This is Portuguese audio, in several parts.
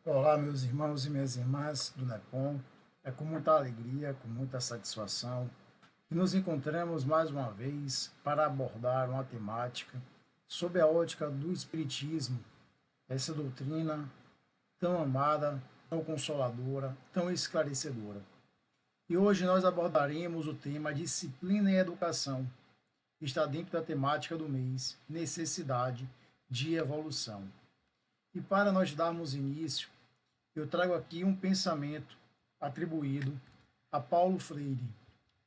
Olá, meus irmãos e minhas irmãs do NEPOM. É com muita alegria, com muita satisfação que nos encontramos mais uma vez para abordar uma temática sob a ótica do Espiritismo, essa doutrina tão amada, tão consoladora, tão esclarecedora. E hoje nós abordaremos o tema Disciplina e Educação, que está dentro da temática do mês, Necessidade de Evolução. E para nós darmos início, eu trago aqui um pensamento atribuído a Paulo Freire.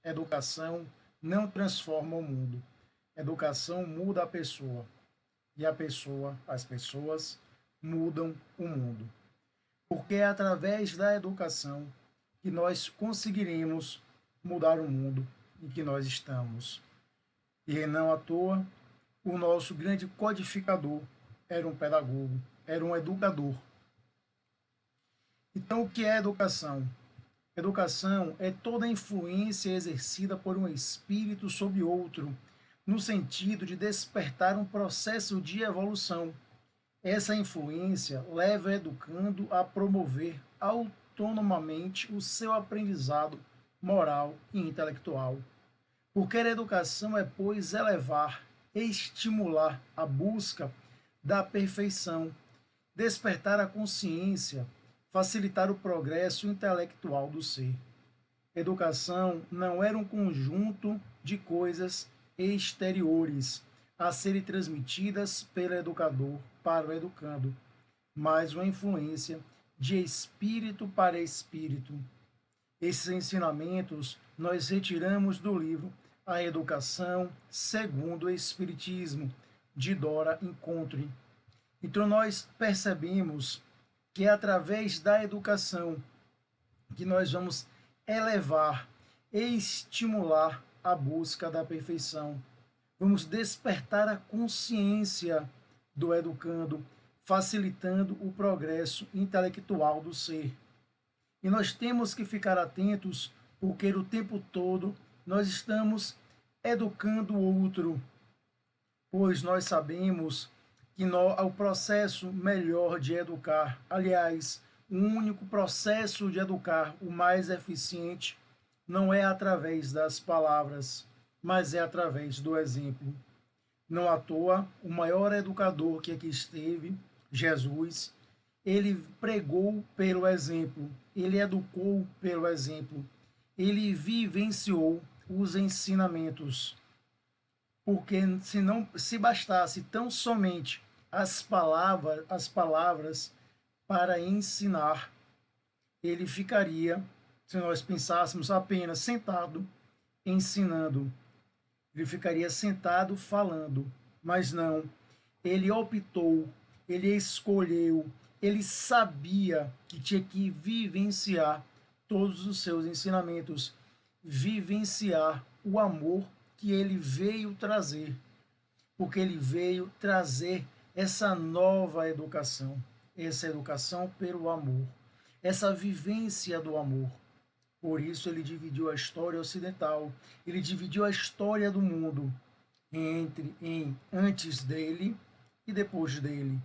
Educação não transforma o mundo. Educação muda a pessoa. E a pessoa, as pessoas, mudam o mundo. Porque é através da educação que nós conseguiremos mudar o mundo em que nós estamos. E não à toa, o nosso grande codificador era um pedagogo, era um educador. Então, o que é educação? Educação é toda influência exercida por um espírito sobre outro, no sentido de despertar um processo de evolução. Essa influência leva o educando a promover autonomamente o seu aprendizado moral e intelectual. Porque a educação é, pois, elevar, estimular a busca da perfeição, despertar a consciência, facilitar o progresso intelectual do ser. Educação não era um conjunto de coisas exteriores a serem transmitidas pelo educador para o educando, mas uma influência de espírito para espírito. Esses ensinamentos nós retiramos do livro A Educação segundo o Espiritismo, de Dora Encontre. Então nós percebemos que é através da educação que nós vamos elevar e estimular a busca da perfeição. Vamos despertar a consciência do educando, facilitando o progresso intelectual do ser. E nós temos que ficar atentos, porque o tempo todo nós estamos educando o outro, pois nós sabemos que o processo melhor de educar, aliás, o único processo de educar, o mais eficiente, não é através das palavras, mas é através do exemplo. Não à toa, o maior educador que aqui esteve, Jesus, ele pregou pelo exemplo, ele educou pelo exemplo, ele vivenciou os ensinamentos. porque se bastasse tão somente as palavras para ensinar, ele ficaria, se nós pensássemos apenas sentado ensinando, ele ficaria sentado falando, mas não, ele optou, ele escolheu, ele sabia que tinha que vivenciar todos os seus ensinamentos, vivenciar o amor que ele veio trazer, porque ele veio trazer essa nova educação, essa educação pelo amor, essa vivência do amor. Por isso ele dividiu a história ocidental, ele dividiu a história do mundo em antes dele e depois dele.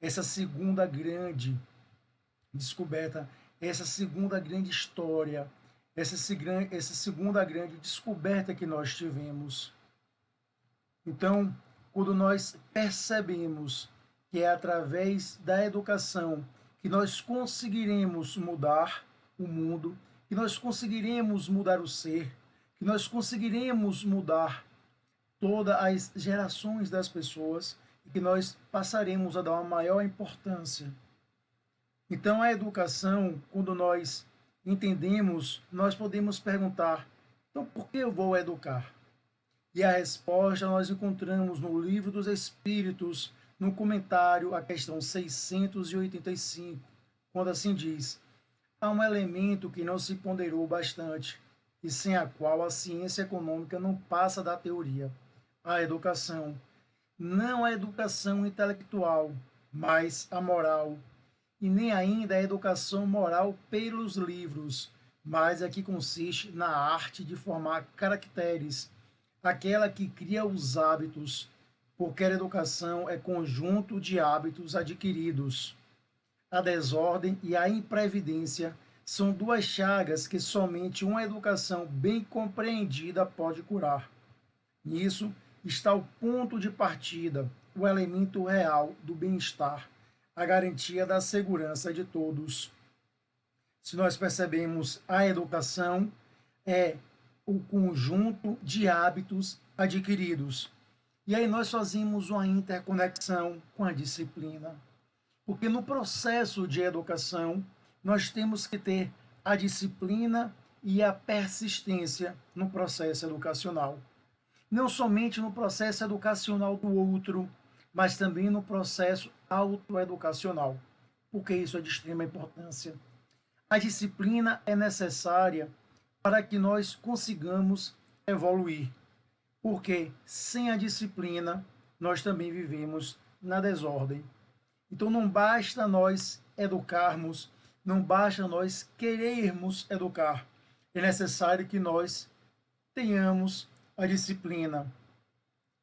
Essa segunda grande descoberta, essa segunda grande história, essa segunda grande descoberta que nós tivemos. Então, quando nós percebemos que é através da educação que nós conseguiremos mudar o mundo, que nós conseguiremos mudar o ser, que nós conseguiremos mudar todas as gerações das pessoas e que nós passaremos a dar uma maior importância. Então, a educação, quando nós entendemos, nós podemos perguntar: então, por que eu vou educar? E a resposta nós encontramos no Livro dos Espíritos, no comentário à questão 685, quando assim diz: há um elemento que não se ponderou bastante e sem a qual a ciência econômica não passa da teoria: a educação. Não a educação intelectual, mas a moral. E nem ainda a educação moral pelos livros, mas a que consiste na arte de formar caracteres, aquela que cria os hábitos, porque a educação é conjunto de hábitos adquiridos. A desordem e a imprevidência são duas chagas que somente uma educação bem compreendida pode curar. Nisso está o ponto de partida, o elemento real do bem-estar, a garantia da segurança de todos. Se nós percebemos, a educação é o conjunto de hábitos adquiridos. E aí nós fazemos uma interconexão com a disciplina. Porque no processo de educação, nós temos que ter a disciplina e a persistência no processo educacional. Não somente no processo educacional do outro, mas também no processo autoeducacional, porque isso é de extrema importância. A disciplina é necessária para que nós consigamos evoluir, porque sem a disciplina nós também vivemos na desordem. Então não basta nós educarmos, não basta nós querermos educar, é necessário que nós tenhamos a disciplina.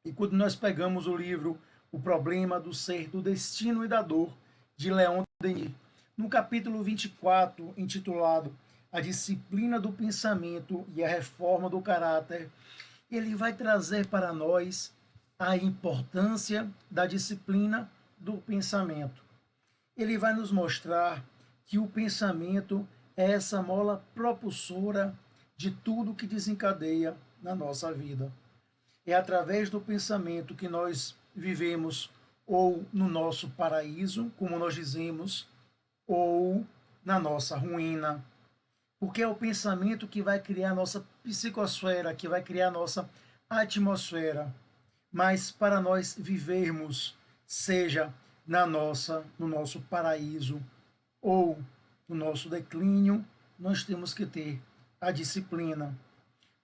E quando nós pegamos o livro O Problema do Ser, do Destino e da Dor, de Leon Denis, no capítulo 24, intitulado A Disciplina do Pensamento e a Reforma do Caráter, ele vai trazer para nós a importância da disciplina do pensamento. Ele vai nos mostrar que o pensamento é essa mola propulsora de tudo que desencadeia na nossa vida. É através do pensamento que nós vivemos ou no nosso paraíso, como nós dizemos, ou na nossa ruína. Porque é o pensamento que vai criar a nossa psicosfera, que vai criar a nossa atmosfera. Mas para nós vivermos, seja no nosso paraíso ou no nosso declínio, nós temos que ter a disciplina.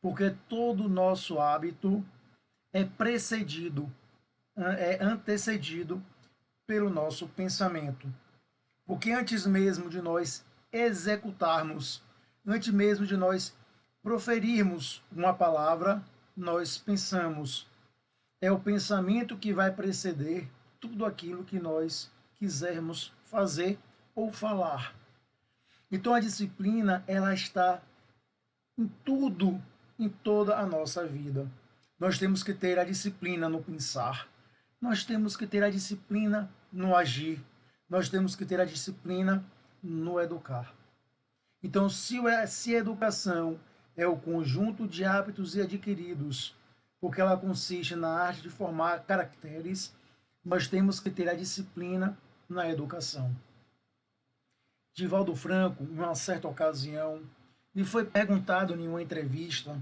Porque todo o nosso hábito é precedido, é antecedido pelo nosso pensamento. Porque antes mesmo de nós executarmos, antes mesmo de nós proferirmos uma palavra, nós pensamos. É o pensamento que vai preceder tudo aquilo que nós quisermos fazer ou falar. Então a disciplina, ela está em tudo, em toda a nossa vida. Nós temos que ter a disciplina no pensar. Nós temos que ter a disciplina no agir. Nós temos que ter a disciplina no educar. Então, se a educação é o conjunto de hábitos adquiridos, porque ela consiste na arte de formar caracteres. Nós temos que ter a disciplina na educação. Divaldo Franco, em uma certa ocasião, lhe foi perguntado em uma entrevista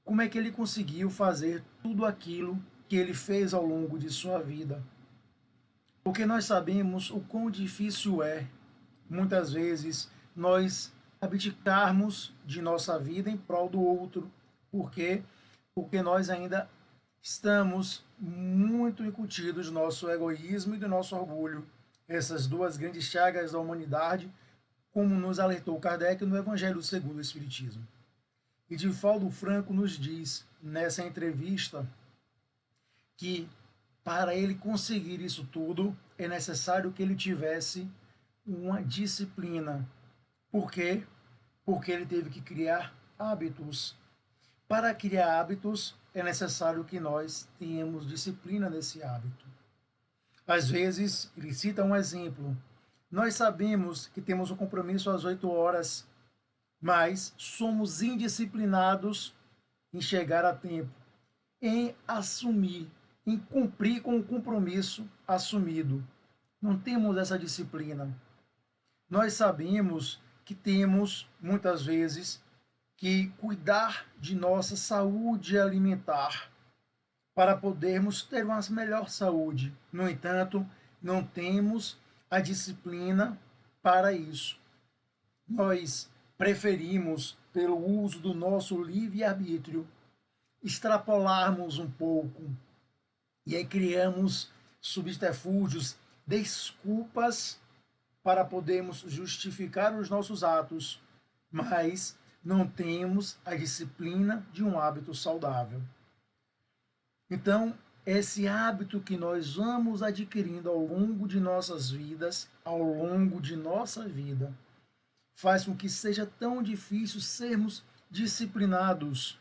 como é que ele conseguiu fazer tudo aquilo que ele fez ao longo de sua vida. Porque nós sabemos o quão difícil é, muitas vezes, nós abdicarmos de nossa vida em prol do outro. Por quê? Porque nós ainda estamos muito incutidos do nosso egoísmo e do nosso orgulho. Essas duas grandes chagas da humanidade, como nos alertou Kardec no Evangelho segundo o Espiritismo. E Divaldo Franco nos diz nessa entrevista que para ele conseguir isso tudo é necessário que ele tivesse uma disciplina. Por quê? Porque ele teve que criar hábitos. Para criar hábitos é necessário que nós tenhamos disciplina nesse hábito. Às vezes, ele cita um exemplo. Nós sabemos que temos um compromisso às 8 horas, mas somos indisciplinados em chegar a tempo, em assumir, em cumprir com o compromisso assumido. Não temos essa disciplina. Nós sabemos que temos, muitas vezes, que cuidar de nossa saúde alimentar para podermos ter uma melhor saúde. No entanto, não temos a disciplina para isso. Nós preferimos, pelo uso do nosso livre-arbítrio, extrapolarmos um pouco e aí criamos subterfúgios, desculpas para podermos justificar os nossos atos, mas não temos a disciplina de um hábito saudável. Então, esse hábito que nós vamos adquirindo ao longo de nossas vidas, ao longo de nossa vida, faz com que seja tão difícil sermos disciplinados.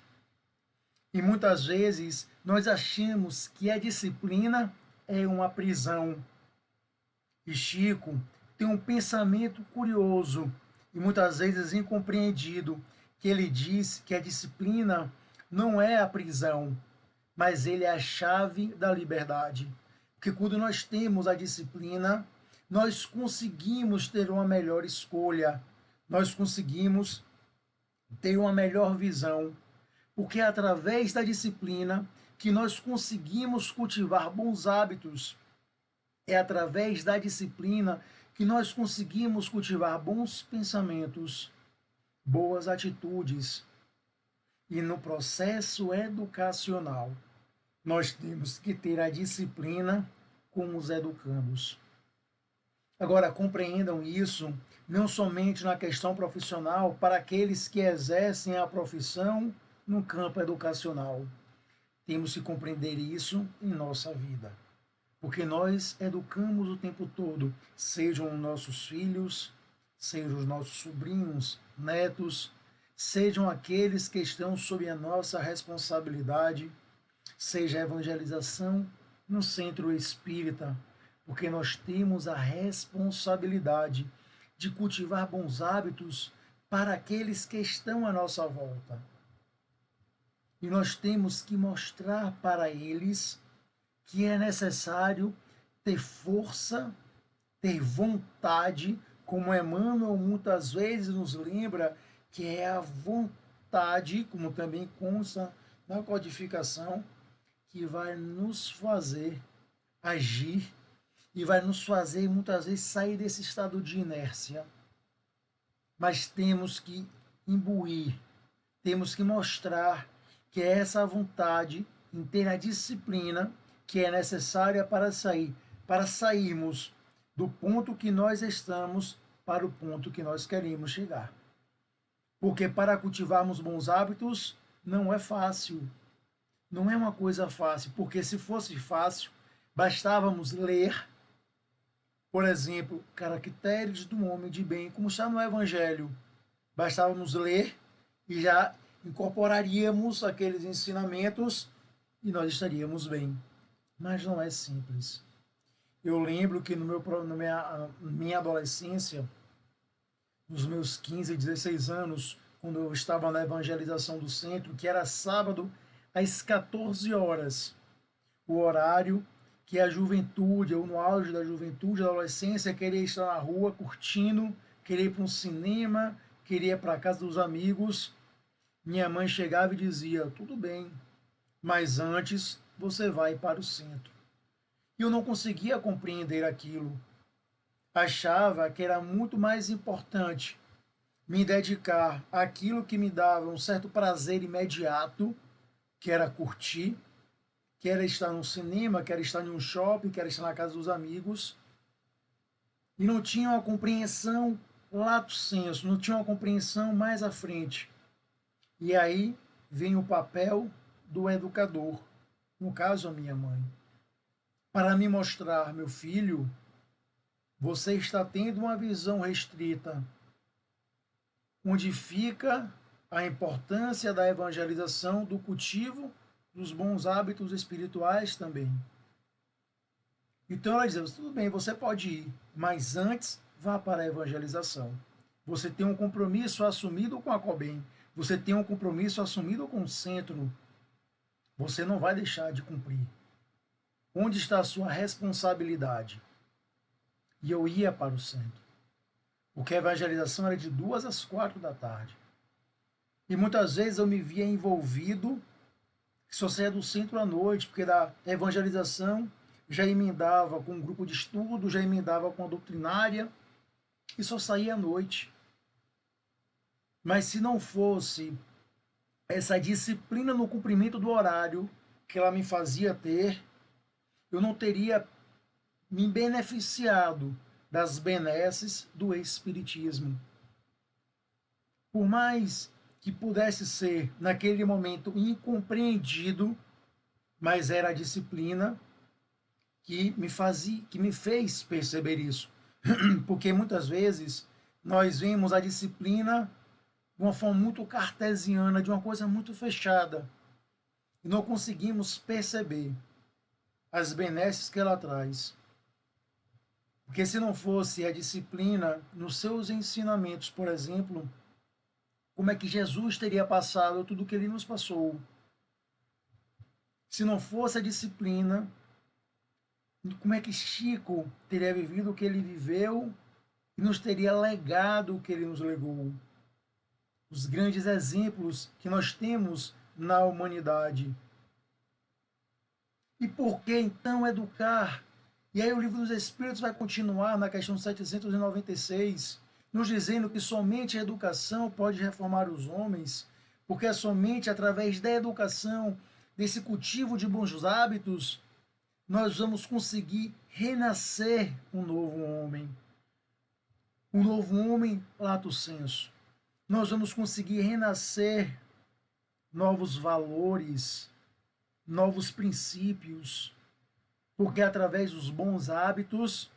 E muitas vezes nós achamos que a disciplina é uma prisão. E Chico tem um pensamento curioso e muitas vezes incompreendido, que ele diz que a disciplina não é a prisão, mas ele é a chave da liberdade. Porque quando nós temos a disciplina, nós conseguimos ter uma melhor escolha, nós conseguimos ter uma melhor visão, porque é através da disciplina que nós conseguimos cultivar bons hábitos. É através da disciplina que nós conseguimos cultivar bons pensamentos, boas atitudes. E no processo educacional, nós temos que ter a disciplina com os educandos. Agora, compreendam isso não somente na questão profissional, para aqueles que exercem a profissão no campo educacional. Temos que compreender isso em nossa vida. Porque nós educamos o tempo todo, sejam nossos filhos, sejam os nossos sobrinhos, netos, sejam aqueles que estão sob a nossa responsabilidade, seja a evangelização no centro espírita, porque nós temos a responsabilidade de cultivar bons hábitos para aqueles que estão à nossa volta. E nós temos que mostrar para eles que é necessário ter força, ter vontade, como Emmanuel muitas vezes nos lembra, que é a vontade, como também consta na codificação, que vai nos fazer agir e vai nos fazer muitas vezes sair desse estado de inércia. Mas temos que imbuir, temos que mostrar que é essa vontade em ter a disciplina que é necessária para sairmos do ponto que nós estamos para o ponto que nós queremos chegar. Porque para cultivarmos bons hábitos não é fácil. Não é uma coisa fácil, porque se fosse fácil, bastávamos ler, por exemplo, caracteres do homem de bem, como está no Evangelho. Bastávamos ler e já incorporaríamos aqueles ensinamentos e nós estaríamos bem. Mas não é simples. Eu lembro que na minha adolescência, nos meus 15, 16 anos, quando eu estava na evangelização do centro, que era sábado às 14 horas, o horário que a juventude, ou no auge da juventude, da adolescência, queria estar na rua curtindo, queria ir para um cinema, queria ir para a casa dos amigos. Minha mãe chegava e dizia: tudo bem, mas antes você vai para o centro. E eu não conseguia compreender aquilo. Achava que era muito mais importante me dedicar àquilo que me dava um certo prazer imediato, que era curtir, que era estar no cinema, que era estar em um shopping, que era estar na casa dos amigos, e não tinha uma compreensão lato sensu, não tinha uma compreensão mais à frente. E aí vem o papel do educador, no caso a minha mãe, para me mostrar: meu filho, você está tendo uma visão restrita, onde fica a importância da evangelização, do cultivo dos bons hábitos espirituais também. Então ela dizia: tudo bem, você pode ir, mas antes vá para a evangelização. Você tem um compromisso assumido com a COBEM, você tem um compromisso assumido com o centro, você não vai deixar de cumprir. Onde está a sua responsabilidade? E eu ia para o centro, porque a evangelização era de 2 às 4 da tarde. E muitas vezes eu me via envolvido, só saía do centro à noite, porque da evangelização já emendava com um grupo de estudo, já emendava com a doutrinária, e só saía à noite. Mas se não fosse essa disciplina no cumprimento do horário que ela me fazia ter, eu não teria me beneficiado das benesses do Espiritismo. Por mais que pudesse ser, naquele momento, incompreendido, mas era a disciplina que me fez perceber isso. Porque muitas vezes nós vemos a disciplina de uma forma muito cartesiana, de uma coisa muito fechada, e não conseguimos perceber as benesses que ela traz. Porque se não fosse a disciplina nos seus ensinamentos, por exemplo, como é que Jesus teria passado tudo o que ele nos passou? Se não fosse a disciplina, como é que Chico teria vivido o que ele viveu e nos teria legado o que ele nos legou? Os grandes exemplos que nós temos na humanidade. E por que então educar? E aí o Livro dos Espíritos vai continuar na questão 796, nos dizendo que somente a educação pode reformar os homens, porque é somente através da educação, desse cultivo de bons hábitos, nós vamos conseguir renascer um novo homem. Um novo homem lato sensu. Nós vamos conseguir renascer novos valores, novos princípios, porque é através dos bons hábitos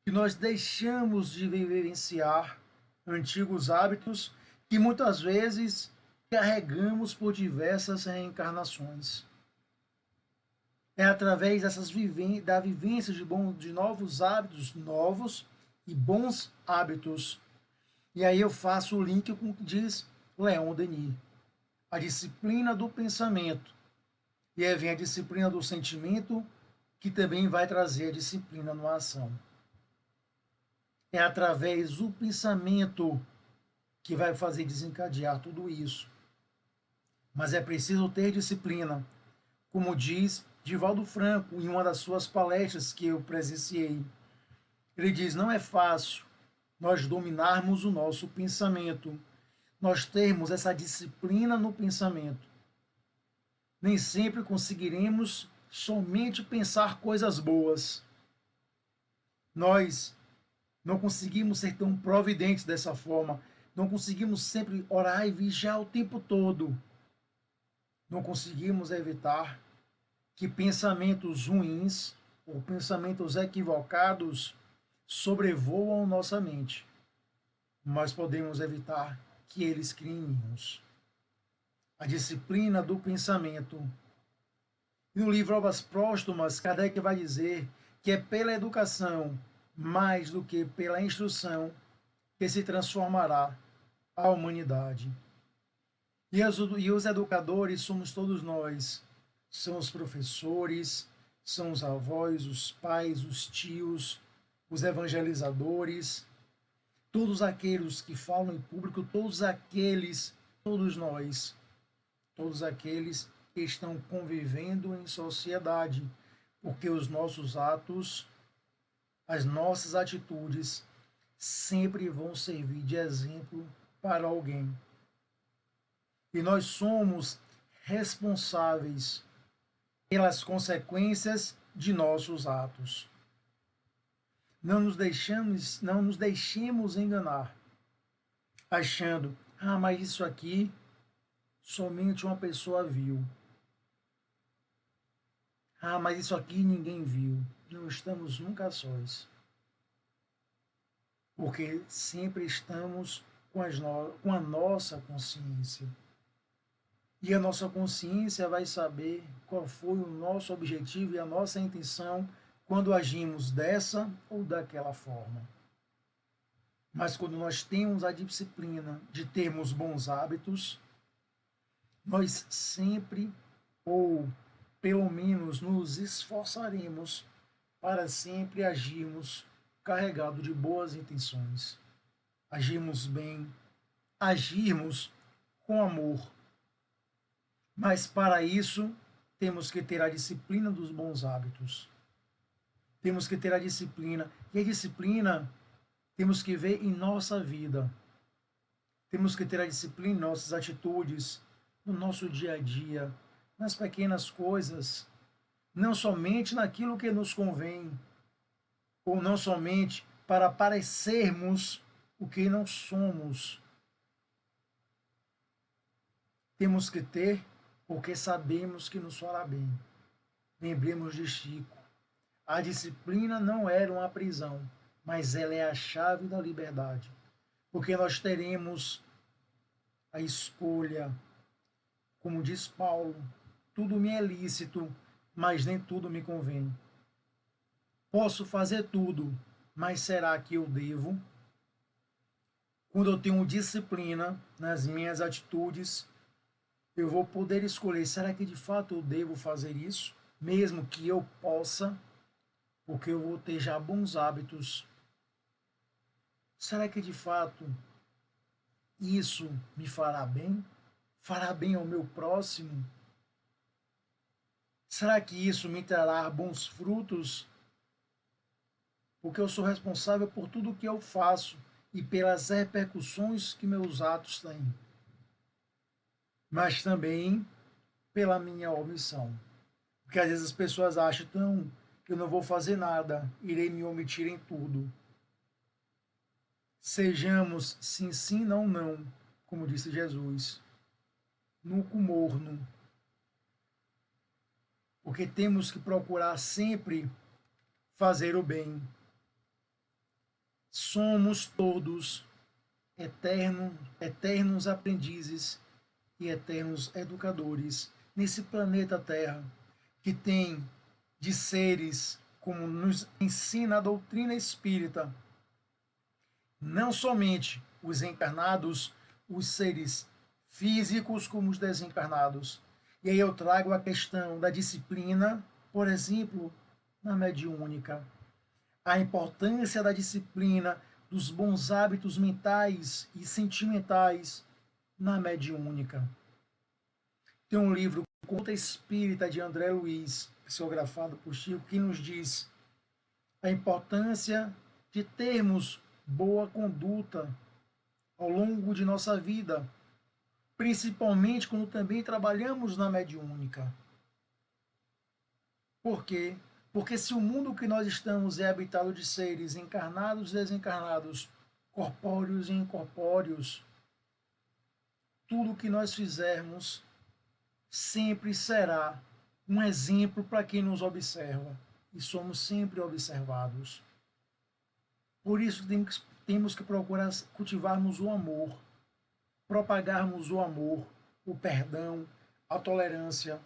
que nós deixamos de vivenciar antigos hábitos que muitas vezes carregamos por diversas reencarnações. É através da vivência de novos hábitos, novos e bons hábitos. E aí eu faço o link com o que diz Leon Denis. A disciplina do pensamento. E aí vem a disciplina do sentimento, que também vai trazer a disciplina na ação. É através do pensamento que vai fazer desencadear tudo isso. Mas é preciso ter disciplina. Como diz Divaldo Franco em uma das suas palestras que eu presenciei. Ele diz: não é fácil nós dominarmos o nosso pensamento, nós termos essa disciplina no pensamento. Nem sempre conseguiremos somente pensar coisas boas. Nós não conseguimos ser tão providentes dessa forma. Não conseguimos sempre orar e vigiar o tempo todo. Não conseguimos evitar que pensamentos ruins ou pensamentos equivocados sobrevoam nossa mente. Mas podemos evitar que eles criem em nós. A disciplina do pensamento. E no livro Obras Póstumas, Kardec vai dizer que é pela educação, mais do que pela instrução, que se transformará a humanidade. E os educadores somos todos nós. São os professores, são os avós, os pais, os tios, os evangelizadores, todos aqueles que falam em público, todos nós, todos aqueles que estão convivendo em sociedade, porque os nossos atos, as nossas atitudes sempre vão servir de exemplo para alguém. E nós somos responsáveis pelas consequências de nossos atos. Não nos deixemos enganar, achando, mas isso aqui somente uma pessoa viu. Mas isso aqui ninguém viu. Não estamos nunca sós. Porque sempre estamos com a nossa consciência. E a nossa consciência vai saber qual foi o nosso objetivo e a nossa intenção quando agimos dessa ou daquela forma. Mas quando nós temos a disciplina de termos bons hábitos, nós sempre, ou pelo menos nos esforçaremos para sempre agirmos carregado de boas intenções, agirmos bem, agirmos com amor. Mas para isso temos que ter a disciplina dos bons hábitos. Temos que ter a disciplina. E a disciplina temos que ver em nossa vida. Temos que ter a disciplina em nossas atitudes, no nosso dia a dia, nas pequenas coisas, não somente naquilo que nos convém, ou não somente para parecermos o que não somos. Temos que ter, porque sabemos que nos fará bem. Lembremos de Chico. A disciplina não era uma prisão, mas ela é a chave da liberdade. Porque nós teremos a escolha, como diz Paulo, tudo me é lícito, mas nem tudo me convém. Posso fazer tudo, mas será que eu devo? Quando eu tenho disciplina nas minhas atitudes, eu vou poder escolher, será que de fato eu devo fazer isso? Mesmo que eu possa, porque eu vou ter já bons hábitos. Será que de fato isso me fará bem? Fará bem ao meu próximo? Será que isso me trará bons frutos? Porque eu sou responsável por tudo o que eu faço e pelas repercussões que meus atos têm. Mas também pela minha omissão. Porque às vezes as pessoas acham, então, que eu não vou fazer nada, irei me omitir em tudo. Sejamos sim, sim, não, não, como disse Jesus, nunca morno. Porque temos que procurar sempre fazer o bem. Somos todos eternos aprendizes e eternos educadores nesse planeta Terra, que tem de seres, como nos ensina a doutrina espírita, não somente os encarnados, os seres físicos, como os desencarnados. E aí eu trago a questão da disciplina, por exemplo, na mediúnica. A importância da disciplina, dos bons hábitos mentais e sentimentais na mediúnica. Tem um livro, Conta Espírita, de André Luiz, psicografado por Chico, que nos diz a importância de termos boa conduta ao longo de nossa vida, principalmente quando também trabalhamos na mediúnica. Por quê? Porque se o mundo que nós estamos é habitado de seres encarnados e desencarnados, corpóreos e incorpóreos, tudo que nós fizermos sempre será um exemplo para quem nos observa. E somos sempre observados. Por isso temos que procurar cultivarmos o amor, propagarmos o amor, o perdão, a tolerância.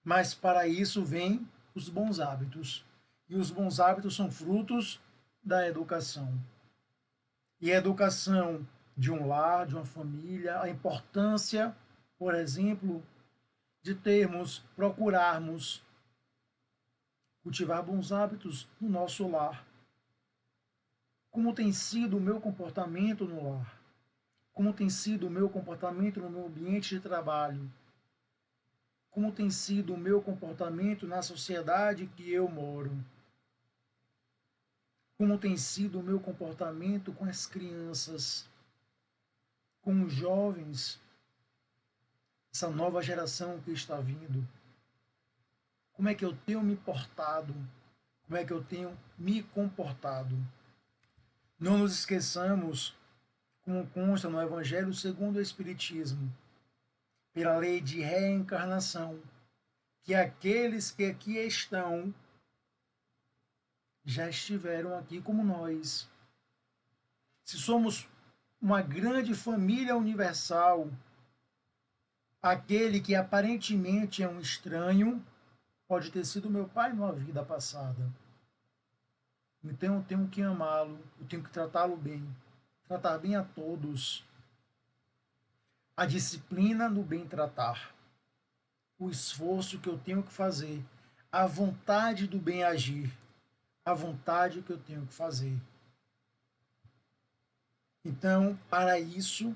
Mas para isso vem os bons hábitos. E os bons hábitos são frutos da educação. E a educação de um lar, de uma família, a importância por exemplo, de procurarmos cultivar bons hábitos no nosso lar. Como tem sido o meu comportamento no lar? Como tem sido o meu comportamento no meu ambiente de trabalho? Como tem sido o meu comportamento na sociedade que eu moro? Como tem sido o meu comportamento com as crianças, com os jovens, essa nova geração que está vindo? Como é que eu tenho me portado? Como é que eu tenho me comportado? Não nos esqueçamos, como consta no Evangelho segundo o Espiritismo, pela lei de reencarnação, que aqueles que aqui estão já estiveram aqui como nós. Se somos uma grande família universal, aquele que aparentemente é um estranho pode ter sido meu pai numa vida passada. Então eu tenho que amá-lo, eu tenho que tratá-lo bem, tratar bem a todos. A disciplina no bem tratar, o esforço que eu tenho que fazer, a vontade do bem agir, a vontade que eu tenho que fazer. Então, para isso,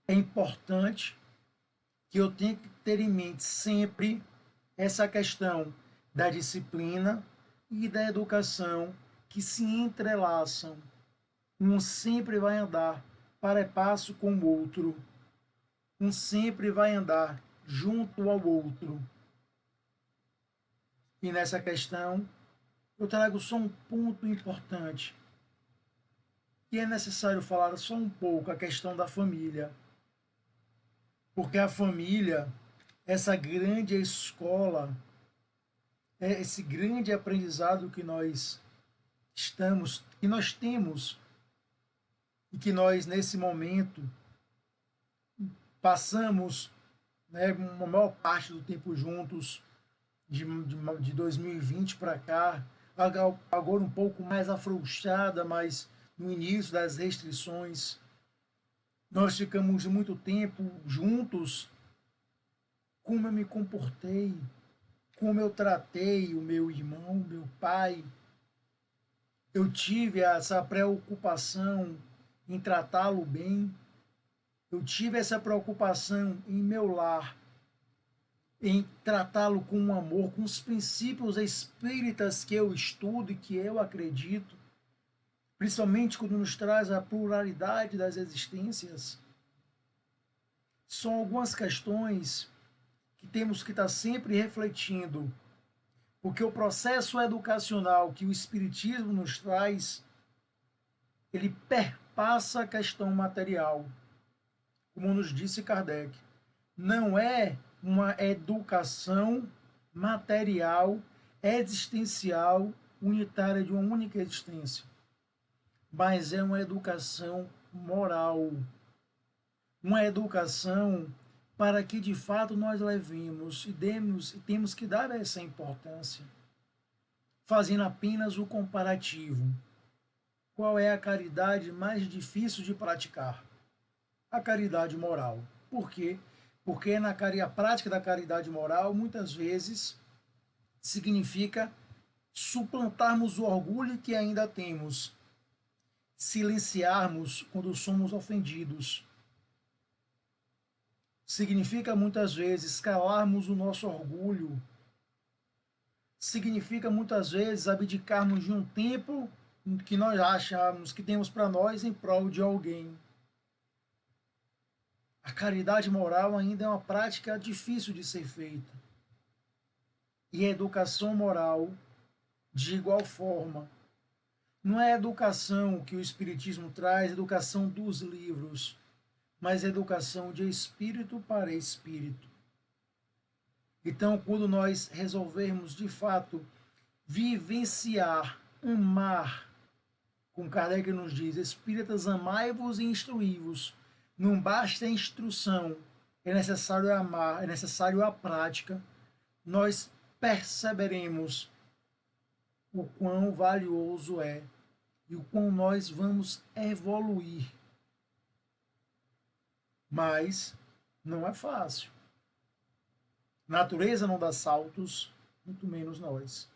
é importante que eu tenha que ter em mente sempre essa questão da disciplina e da educação que se entrelaçam. Um sempre vai andar para e passo com o outro. Um sempre vai andar junto ao outro. E nessa questão, eu trago só um ponto importante, que é necessário falar só um pouco a questão da família. Porque a família, essa grande escola, esse grande aprendizado que nós que nós temos e que nós nesse momento passamos, né, uma maior parte do tempo juntos, de 2020 para cá, agora um pouco mais afrouxada, mas no início das restrições, nós ficamos muito tempo juntos. Como eu me comportei, como eu tratei o meu irmão, meu pai. Eu tive essa preocupação em tratá-lo bem. Eu tive essa preocupação em meu lar, em tratá-lo com amor, com os princípios espíritas que eu estudo e que eu acredito, principalmente quando nos traz a pluralidade das existências. São algumas questões que temos que estar sempre refletindo, porque o processo educacional que o Espiritismo nos traz, ele perpassa a questão material, como nos disse Kardec. Não é uma educação material, existencial, unitária de uma única existência, mas é uma educação moral, uma educação para que de fato nós levemos e temos que dar essa importância, fazendo apenas o comparativo. Qual é a caridade mais difícil de praticar? A caridade moral. Por quê? Porque a prática da caridade moral muitas vezes significa suplantarmos o orgulho que ainda temos, silenciarmos quando somos ofendidos. Significa muitas vezes calarmos o nosso orgulho. Significa muitas vezes abdicarmos de um tempo que nós achamos que temos para nós em prol de alguém. A caridade moral ainda é uma prática difícil de ser feita. E a educação moral, de igual forma. Não é a educação que o Espiritismo traz, a educação dos livros, mas a educação de espírito para espírito. Então, quando nós resolvermos, de fato, vivenciar, amar, como Kardec nos diz, espíritas, amai-vos e instruí-vos. Não basta a instrução, é necessário amar, é necessário a prática. Nós perceberemos o quão valioso é e o quão nós vamos evoluir. Mas Não é fácil. Natureza não dá saltos, muito menos nós.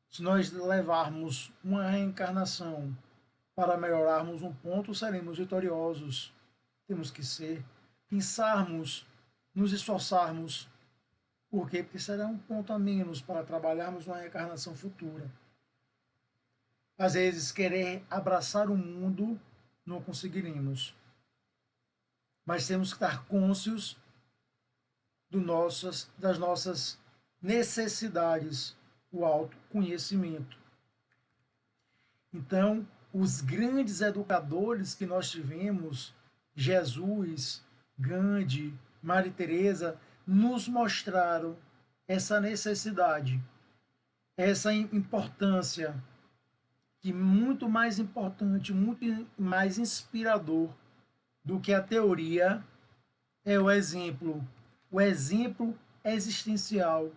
Se nós levarmos uma reencarnação para melhorarmos um ponto, seremos vitoriosos. Temos que ser, pensarmos, nos esforçarmos. Por quê? Porque será um ponto a menos para trabalharmos uma reencarnação futura. Às vezes, querer abraçar o mundo, não conseguiremos. Mas temos que estar cônscios das nossas necessidades, o autoconhecimento. Então, os grandes educadores que nós tivemos, Jesus, Gandhi, Maria Teresa, nos mostraram essa necessidade, essa importância, que muito mais importante, muito mais inspirador do que a teoria é o exemplo existencial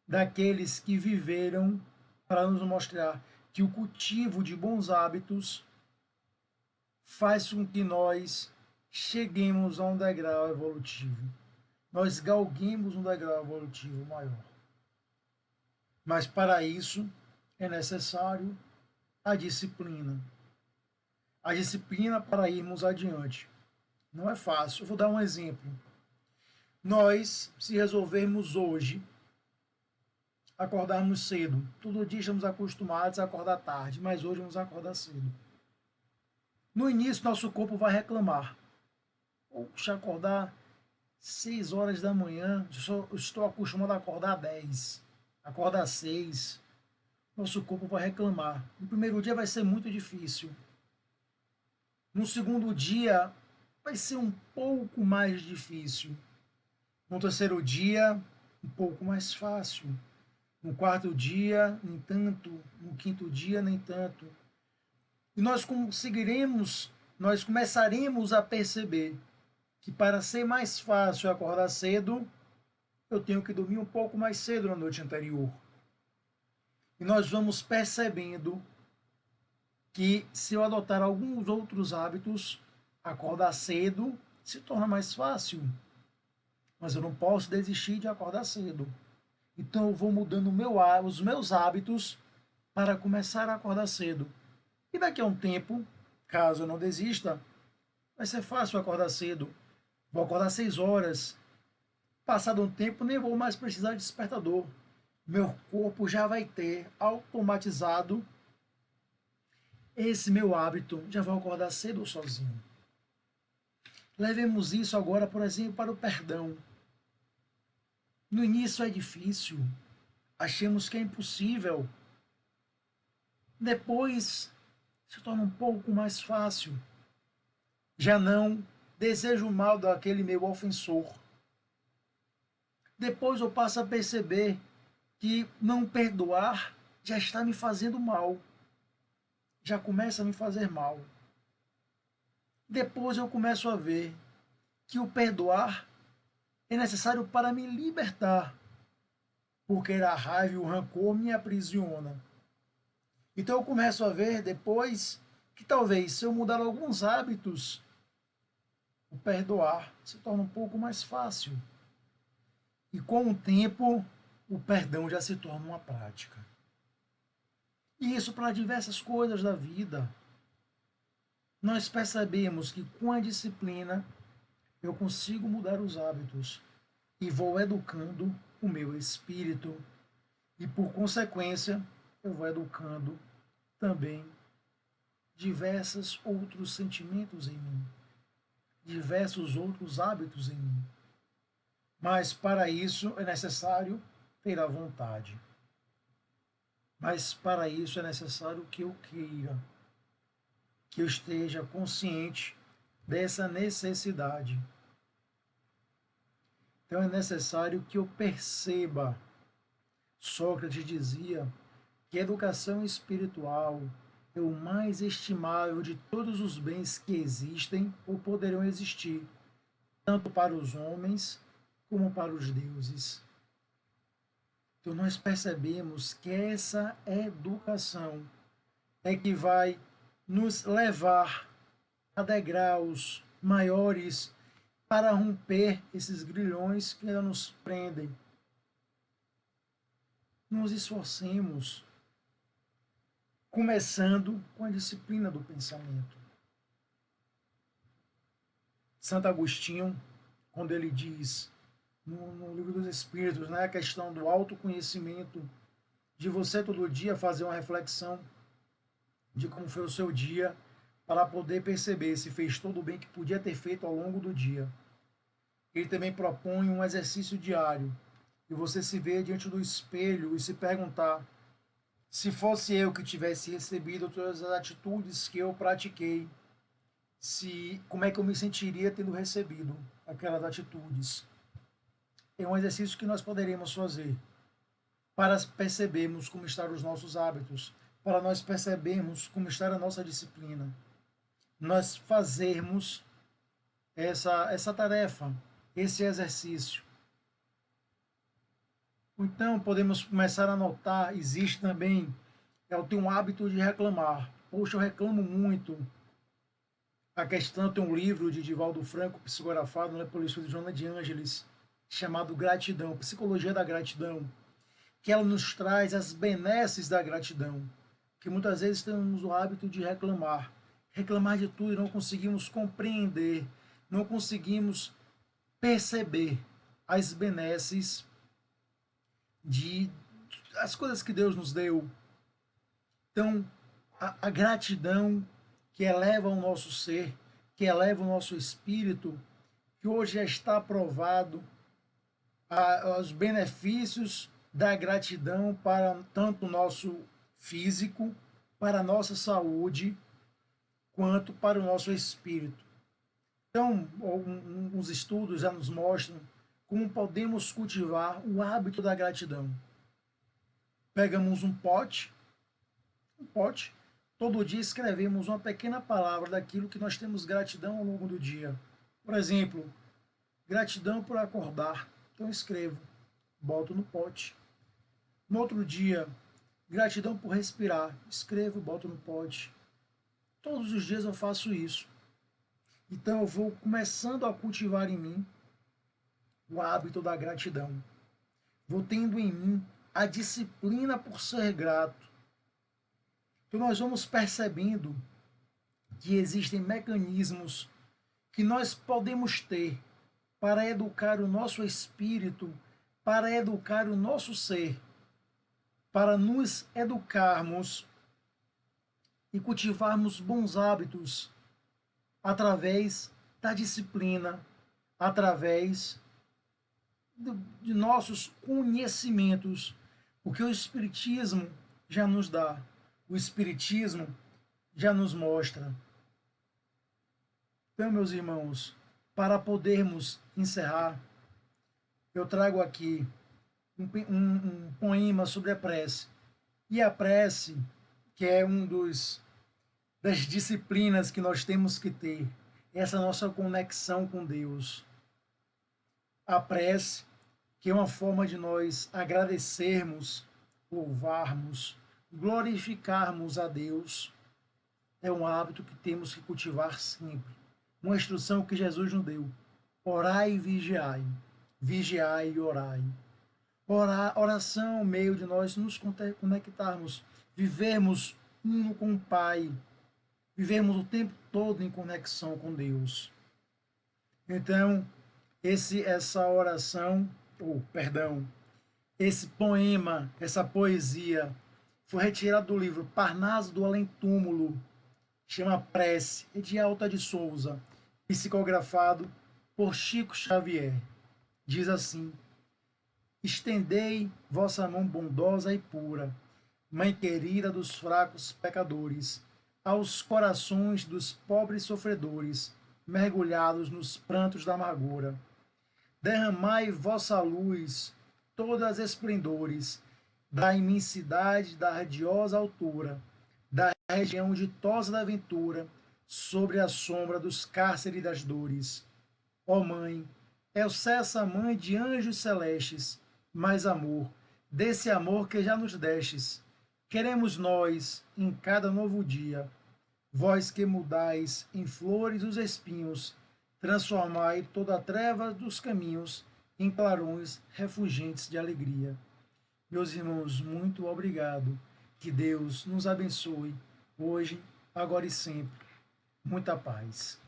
daqueles que viveram para nos mostrar que o cultivo de bons hábitos faz com que nós cheguemos a um degrau evolutivo. Nós galguemos um degrau evolutivo maior. Mas para isso é necessário a disciplina. A disciplina para irmos adiante. Não é fácil. Eu vou dar um exemplo. Nós, se resolvermos hoje acordarmos cedo, todo dia estamos acostumados a acordar tarde, mas hoje vamos acordar cedo. No início, nosso corpo vai reclamar. Poxa, acordar 6 horas da manhã, estou acostumado a acordar 10, acordar 6. Nosso corpo vai reclamar. No primeiro dia vai ser muito difícil. No segundo dia, vai ser um pouco mais difícil. No terceiro dia, um pouco mais fácil. No quarto dia, nem tanto. No quinto dia, nem tanto. E nós começaremos a perceber que para ser mais fácil acordar cedo, eu tenho que dormir um pouco mais cedo na noite anterior. E nós vamos percebendo que se eu adotar alguns outros hábitos, acordar cedo se torna mais fácil. Mas eu não posso desistir de acordar cedo. Então eu vou mudando os meus hábitos para começar a acordar cedo. E daqui a um tempo, caso eu não desista, vai ser fácil acordar cedo. Vou acordar 6 horas. Passado um tempo, nem vou mais precisar de despertador. Meu corpo já vai ter automatizado esse meu hábito. Já vou acordar cedo sozinho. Levemos isso agora, por exemplo, para o perdão. No início é difícil. Achamos que é impossível. Depois se torna um pouco mais fácil. Já não desejo o mal daquele meu ofensor. Depois eu passo a perceber que não perdoar já está me fazendo mal. Já começa a me fazer mal. Depois eu começo a ver que o perdoar é necessário para me libertar, porque a raiva e o rancor me aprisiona. Então eu começo a ver depois que talvez se eu mudar alguns hábitos, o perdoar se torna um pouco mais fácil. E com o tempo, o perdão já se torna uma prática. E isso para diversas coisas da vida. Nós percebemos que com a disciplina eu consigo mudar os hábitos e vou educando o meu espírito. E por consequência, eu vou educando também diversos outros sentimentos em mim, diversos outros hábitos em mim. Mas para isso é necessário ter a vontade. Mas para isso é necessário que eu queira, que eu esteja consciente dessa necessidade. Então é necessário que eu perceba. Sócrates dizia que a educação espiritual é o mais estimável de todos os bens que existem ou poderão existir, tanto para os homens como para os deuses. Então nós percebemos que essa educação é que vai nos levar a degraus maiores para romper esses grilhões que ainda nos prendem. Nos esforcemos, começando com a disciplina do pensamento. Santo Agostinho, quando ele diz no Livro dos Espíritos, né, a questão do autoconhecimento, de você todo dia fazer uma reflexão de como foi o seu dia, para poder perceber se fez todo o bem que podia ter feito ao longo do dia. Ele também propõe um exercício diário, e você se vê diante do espelho e se perguntar: se fosse eu que tivesse recebido todas as atitudes que eu pratiquei, como é que eu me sentiria tendo recebido aquelas atitudes? É um exercício que nós poderíamos fazer para percebermos como estão os nossos hábitos, para nós percebermos como está a nossa disciplina. Nós fazermos essa tarefa, esse exercício. Então, podemos começar a notar, existe também, eu tenho um hábito de reclamar. Poxa, eu reclamo muito. A questão tem um livro de Divaldo Franco, psicografado, né, pelo estudo de Joana de Ângeles, chamado Gratidão, Psicologia da Gratidão, que ela nos traz as benesses da gratidão, que muitas vezes temos o hábito de reclamar. Reclamar de tudo e não conseguimos compreender, não conseguimos perceber as benesses de as coisas que Deus nos deu. Então, a gratidão que eleva o nosso ser, que eleva o nosso espírito, que hoje já está provado os benefícios da gratidão para tanto o nosso físico, para a nossa saúde, quanto para o nosso espírito. Então, uns estudos já nos mostram como podemos cultivar o hábito da gratidão. Pegamos um pote, todo dia escrevemos uma pequena palavra daquilo que nós temos gratidão ao longo do dia. Por exemplo, gratidão por acordar. Então escrevo, boto no pote. No outro dia, gratidão por respirar. Escrevo, boto no pote. Todos os dias eu faço isso. Então eu vou começando a cultivar em mim o hábito da gratidão. Vou tendo em mim a disciplina por ser grato. Então nós vamos percebendo que existem mecanismos que nós podemos ter para educar o nosso espírito, para educar o nosso ser, para nos educarmos e cultivarmos bons hábitos através da disciplina, através de nossos conhecimentos, porque o Espiritismo já nos dá, o Espiritismo já nos mostra. Então, meus irmãos, para podermos encerrar, eu trago aqui um poema sobre a prece. E a prece, que é das disciplinas que nós temos que ter, essa nossa conexão com Deus. A prece, que é uma forma de nós agradecermos, louvarmos, glorificarmos a Deus, é um hábito que temos que cultivar sempre. Uma instrução que Jesus nos deu: orai e vigiai, vigiai e orai. Oração é o meio de nós nos conectarmos, vivermos um com o Pai, vivemos o tempo todo em conexão com Deus. Então, essa oração, esse poema, essa poesia, foi retirado do livro Parnaso do Além Túmulo, chama Prece, de Alta de Souza, psicografado por Chico Xavier. Diz assim: estendei vossa mão bondosa e pura, Mãe querida dos fracos pecadores, aos corações dos pobres sofredores, mergulhados nos prantos da amargura. Derramai vossa luz, todas esplendores, da imensidade da radiosa altura, da região ditosa da ventura, sobre a sombra dos cárceres das dores. Ó Mãe, excelsa Mãe de anjos celestes, mais amor, desse amor que já nos destes, queremos nós, em cada novo dia, vós que mudais em flores os espinhos, Transformai toda a treva dos caminhos em clarões refulgentes de alegria. Meus irmãos, muito obrigado. Que Deus nos abençoe, hoje, agora e sempre. Muita paz.